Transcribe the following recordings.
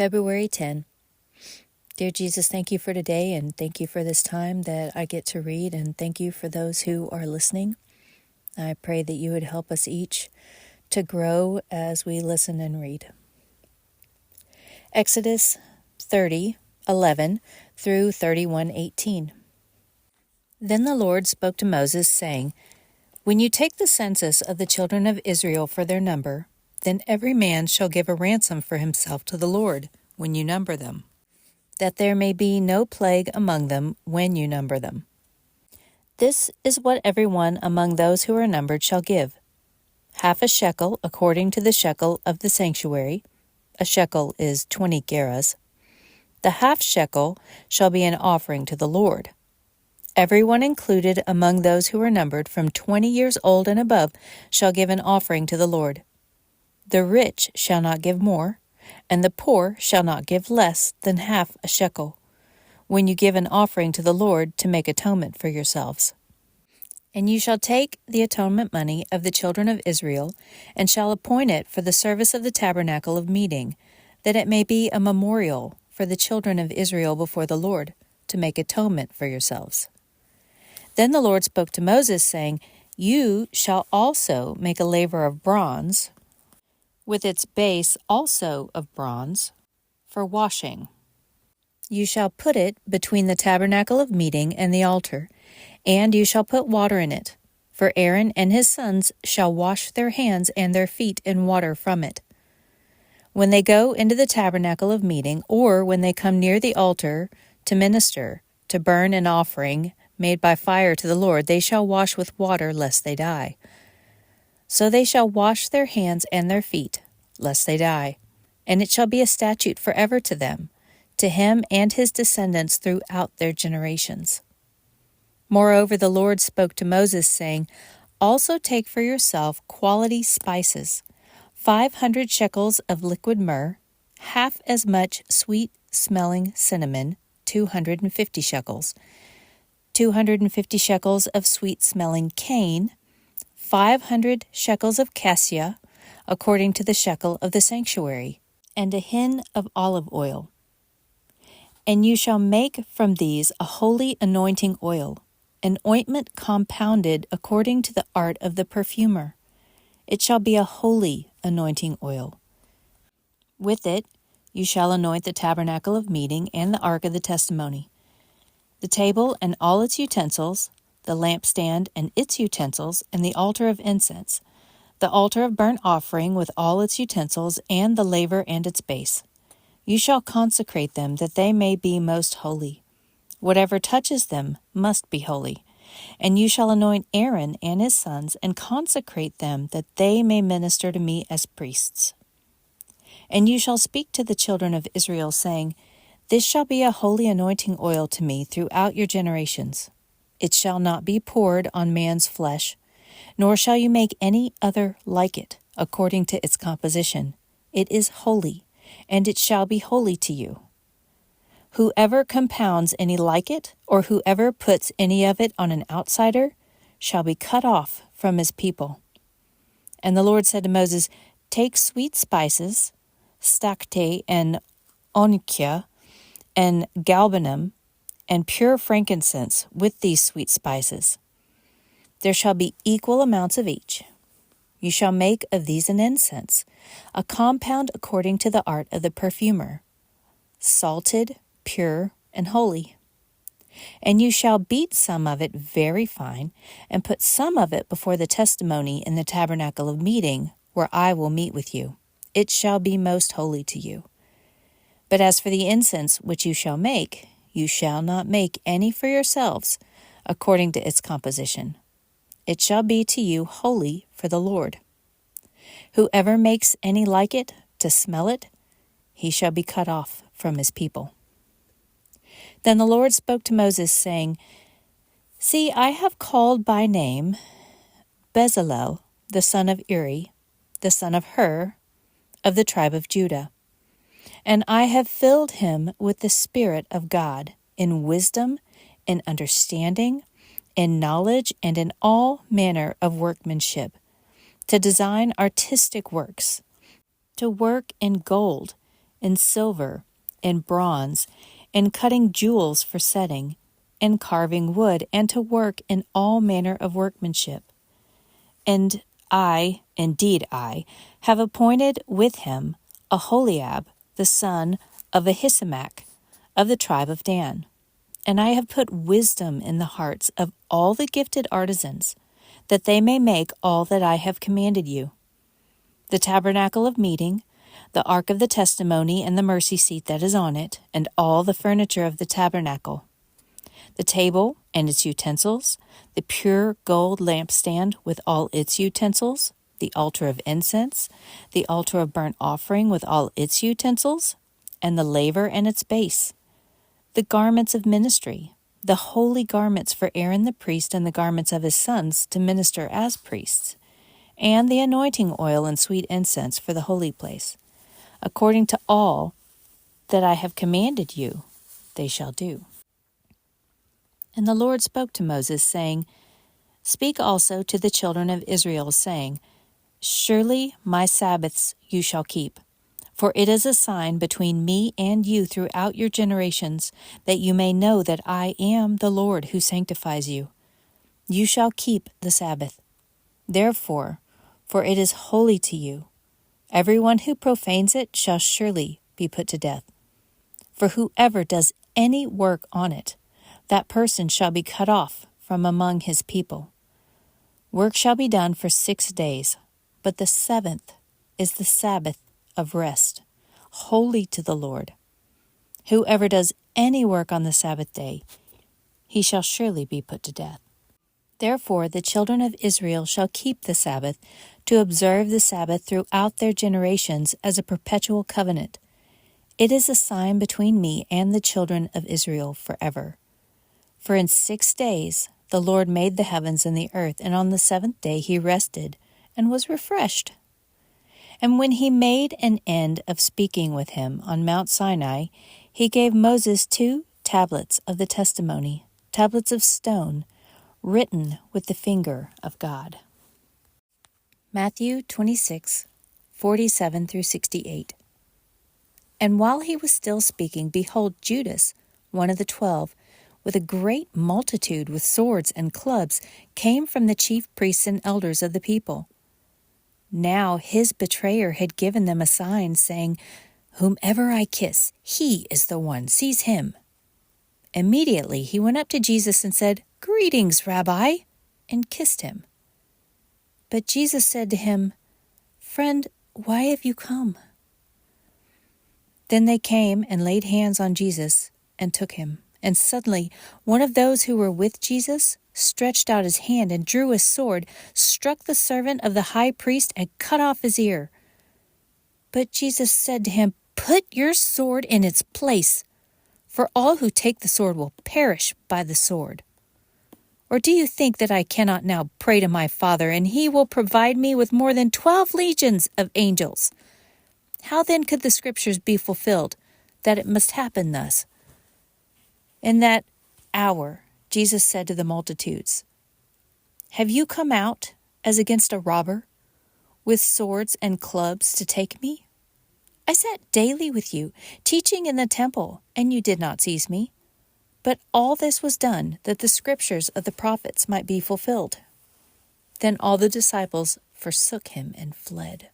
February 10. Dear Jesus, thank you for today, and thank you for this time that I get to read, and thank you for those who are listening. I pray that you would help us each to grow as we listen and read. Exodus 30:11 through 31:18. Then the Lord spoke to Moses, saying, When you take the census of the children of Israel for their number, then every man shall give a ransom for himself to the Lord when you number them, that there may be no plague among them when you number them. This is what everyone among those who are numbered shall give: half a shekel according to the shekel of the sanctuary. A shekel is 20 gerahs. The half shekel shall be an offering to the Lord. Everyone included among those who are numbered from 20 years old and above shall give an offering to the Lord. The rich shall not give more, and the poor shall not give less than half a shekel, when you give an offering to the Lord to make atonement for yourselves. And you shall take the atonement money of the children of Israel, and shall appoint it for the service of the tabernacle of meeting, that it may be a memorial for the children of Israel before the Lord, to make atonement for yourselves. Then the Lord spoke to Moses, saying, You shall also make a laver of bronze, with its base also of bronze, for washing. You shall put it between the tabernacle of meeting and the altar, and you shall put water in it, for Aaron and his sons shall wash their hands and their feet in water from it. When they go into the tabernacle of meeting, or when they come near the altar to minister, to burn an offering made by fire to the Lord, they shall wash with water, lest they die. So they shall wash their hands and their feet, lest they die. And it shall be a statute forever to them, to him and his descendants throughout their generations. Moreover, the Lord spoke to Moses, saying, Also take for yourself quality spices, 500 shekels of liquid myrrh, half as much sweet-smelling cinnamon, 250 shekels, 250 shekels of sweet-smelling cane, 500 shekels of cassia, according to the shekel of the sanctuary, and a hin of olive oil. And you shall make from these a holy anointing oil, an ointment compounded according to the art of the perfumer. It shall be a holy anointing oil. With it you shall anoint the tabernacle of meeting and the ark of the testimony, the table and all its utensils, the lampstand and its utensils, and the altar of incense, the altar of burnt offering with all its utensils, and the laver and its base. You shall consecrate them, that they may be most holy. Whatever touches them must be holy. And you shall anoint Aaron and his sons, and consecrate them, that they may minister to me as priests. And you shall speak to the children of Israel, saying, This shall be a holy anointing oil to me throughout your generations. It shall not be poured on man's flesh, nor shall you make any other like it, according to its composition. It is holy, and it shall be holy to you. Whoever compounds any like it, or whoever puts any of it on an outsider, shall be cut off from his people. And the Lord said to Moses, Take sweet spices, stacte and onycha, and galbanum, and pure frankincense with these sweet spices. There shall be equal amounts of each. You shall make of these an incense, a compound according to the art of the perfumer, salted, pure, and holy. And you shall beat some of it very fine, and put some of it before the testimony in the tabernacle of meeting, where I will meet with you. It shall be most holy to you. But as for the incense which you shall make, you shall not make any for yourselves, according to its composition. It shall be to you holy for the Lord. Whoever makes any like it, to smell it, he shall be cut off from his people. Then the Lord spoke to Moses, saying, See, I have called by name Bezalel, the son of Uri, the son of Hur, of the tribe of Judah. And I have filled him with the Spirit of God, in wisdom, in understanding, in knowledge, and in all manner of workmanship, to design artistic works, to work in gold, in silver, in bronze, in cutting jewels for setting, in carving wood, and to work in all manner of workmanship. And I, indeed I, have appointed with him Aholiab, the son of Ahisamach, of the tribe of Dan. And I have put wisdom in the hearts of all the gifted artisans, that they may make all that I have commanded you: the tabernacle of meeting, the ark of the testimony, and the mercy seat that is on it, and all the furniture of the tabernacle, the table and its utensils, the pure gold lampstand with all its utensils, the altar of incense, the altar of burnt offering with all its utensils, and the laver and its base, the garments of ministry, the holy garments for Aaron the priest and the garments of his sons to minister as priests, and the anointing oil and sweet incense for the holy place. According to all that I have commanded you, they shall do. And the Lord spoke to Moses, saying, Speak also to the children of Israel, saying, Surely my Sabbaths you shall keep, for it is a sign between me and you throughout your generations, that you may know that I am the Lord who sanctifies you. You shall keep the Sabbath. Therefore, for it is holy to you, everyone who profanes it shall surely be put to death. For whoever does any work on it, that person shall be cut off from among his people. Work shall be done for 6 days, but the 7th is the Sabbath of rest, holy to the Lord. Whoever does any work on the Sabbath day, he shall surely be put to death. Therefore the children of Israel shall keep the Sabbath, to observe the Sabbath throughout their generations as a perpetual covenant. It is a sign between me and the children of Israel forever. For in 6 days the Lord made the heavens and the earth, and on the 7th day he rested and was refreshed. And when he made an end of speaking with him on Mount Sinai, he gave Moses 2 tablets of the testimony, tablets of stone, written with the finger of God. Matthew 26:47-68. And while he was still speaking, behold, Judas, one of the 12, with a great multitude with swords and clubs, came from the chief priests and elders of the people. Now his betrayer had given them a sign, saying, Whomever I kiss, he is the one, seize him. Immediately he went up to Jesus and said, Greetings, Rabbi, and kissed him. But Jesus said to him, Friend, why have you come? Then they came and laid hands on Jesus and took him. And suddenly one of those who were with Jesus stretched out his hand and drew his sword, struck the servant of the high priest, and cut off his ear. But Jesus said to him, Put your sword in its place, for all who take the sword will perish by the sword. Or do you think that I cannot now pray to my Father, and he will provide me with more than 12 legions of angels? How then could the scriptures be fulfilled, that it must happen thus? In that hour, Jesus said to the multitudes, Have you come out as against a robber, with swords and clubs to take me? I sat daily with you, teaching in the temple, and you did not seize me. But all this was done, that the scriptures of the prophets might be fulfilled. Then all the disciples forsook him and fled.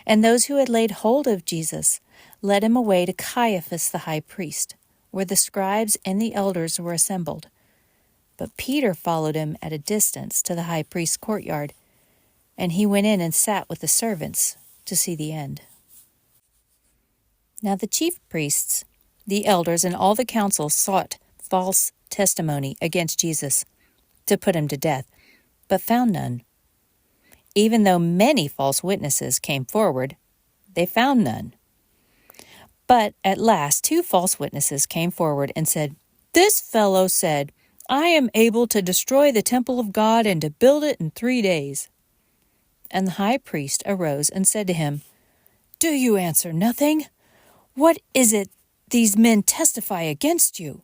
And those who had laid hold of Jesus led him away to Caiaphas the high priest, where the scribes and the elders were assembled. But Peter followed him at a distance to the high priest's courtyard, and he went in and sat with the servants to see the end. Now the chief priests, the elders, and all the council sought false testimony against Jesus to put him to death, but found none. Even though many false witnesses came forward, they found none. But at last 2 false witnesses came forward and said, This fellow said, I am able to destroy the temple of God and to build it in 3 days. And the high priest arose and said to him, Do you answer nothing? What is it these men testify against you?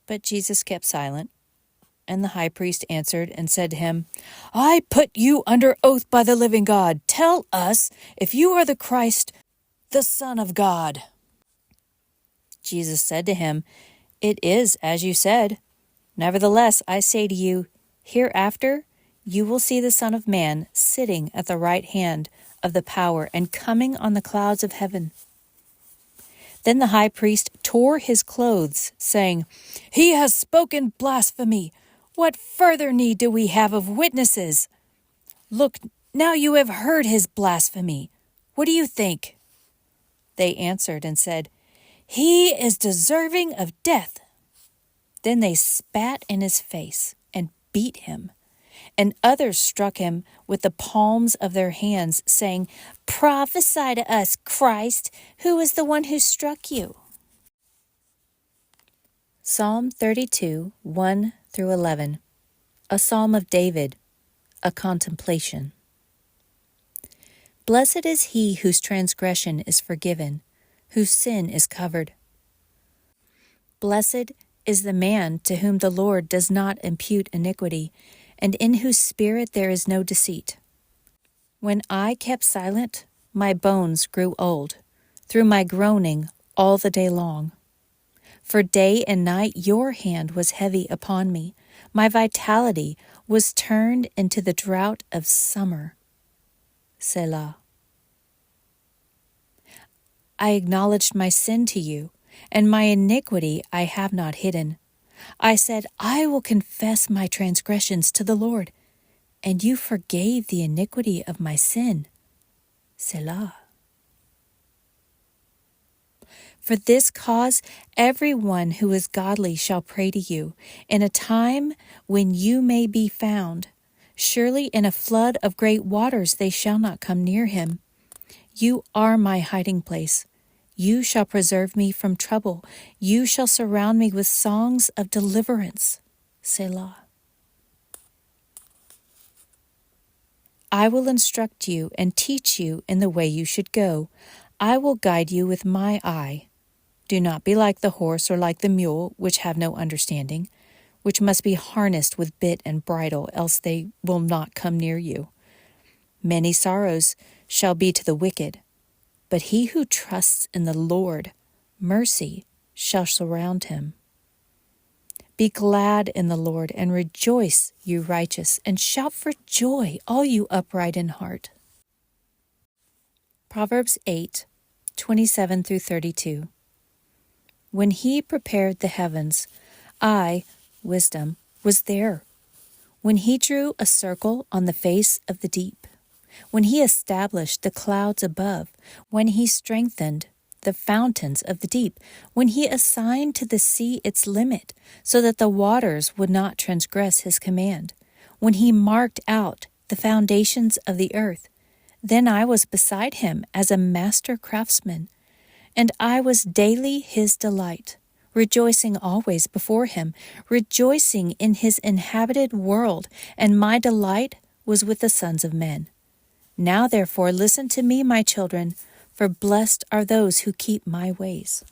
But Jesus kept silent. And the high priest answered and said to him, I put you under oath by the living God. Tell us if you are the Christ, the Son of God." Jesus said to him, "It is as you said. Nevertheless, I say to you, hereafter you will see the Son of Man sitting at the right hand of the power and coming on the clouds of heaven." Then the high priest tore his clothes, saying, "He has spoken blasphemy. What further need do we have of witnesses? Look, now you have heard his blasphemy. What do you think?" They answered and said, "He is deserving of death." Then they spat in his face and beat him. And others struck him with the palms of their hands, saying, "Prophesy to us, Christ, who is the one who struck you?" Psalm 32, 1 through 11. A Psalm of David, a contemplation. Blessed is he whose transgression is forgiven, whose sin is covered. Blessed is the man to whom the Lord does not impute iniquity, and in whose spirit there is no deceit. When I kept silent, my bones grew old, through my groaning all the day long. For day and night your hand was heavy upon me. My vitality was turned into the drought of summer. Selah. I acknowledged my sin to you, and my iniquity I have not hidden. I said, I will confess my transgressions to the Lord, and you forgave the iniquity of my sin. Selah. For this cause every one who is godly shall pray to you, in a time when you may be found. Surely in a flood of great waters they shall not come near him. You are my hiding place. You shall preserve me from trouble. You shall surround me with songs of deliverance. Selah. I will instruct you and teach you in the way you should go. I will guide you with my eye. Do not be like the horse or like the mule, which have no understanding, which must be harnessed with bit and bridle, else they will not come near you. Many sorrows shall be to the wicked, but he who trusts in the Lord, mercy shall surround him. Be glad in the Lord and rejoice, you righteous, and shout for joy, all you upright in heart. Proverbs 8, 27 through 32. When he prepared the heavens, I, wisdom, was there. When he drew a circle on the face of the deep, when he established the clouds above, when he strengthened the fountains of the deep, when he assigned to the sea its limit, so that the waters would not transgress his command, when he marked out the foundations of the earth, then I was beside him as a master craftsman, and I was daily his delight, rejoicing always before him, rejoicing in his inhabited world, and my delight was with the sons of men. Now therefore listen to me, my children, for blessed are those who keep my ways.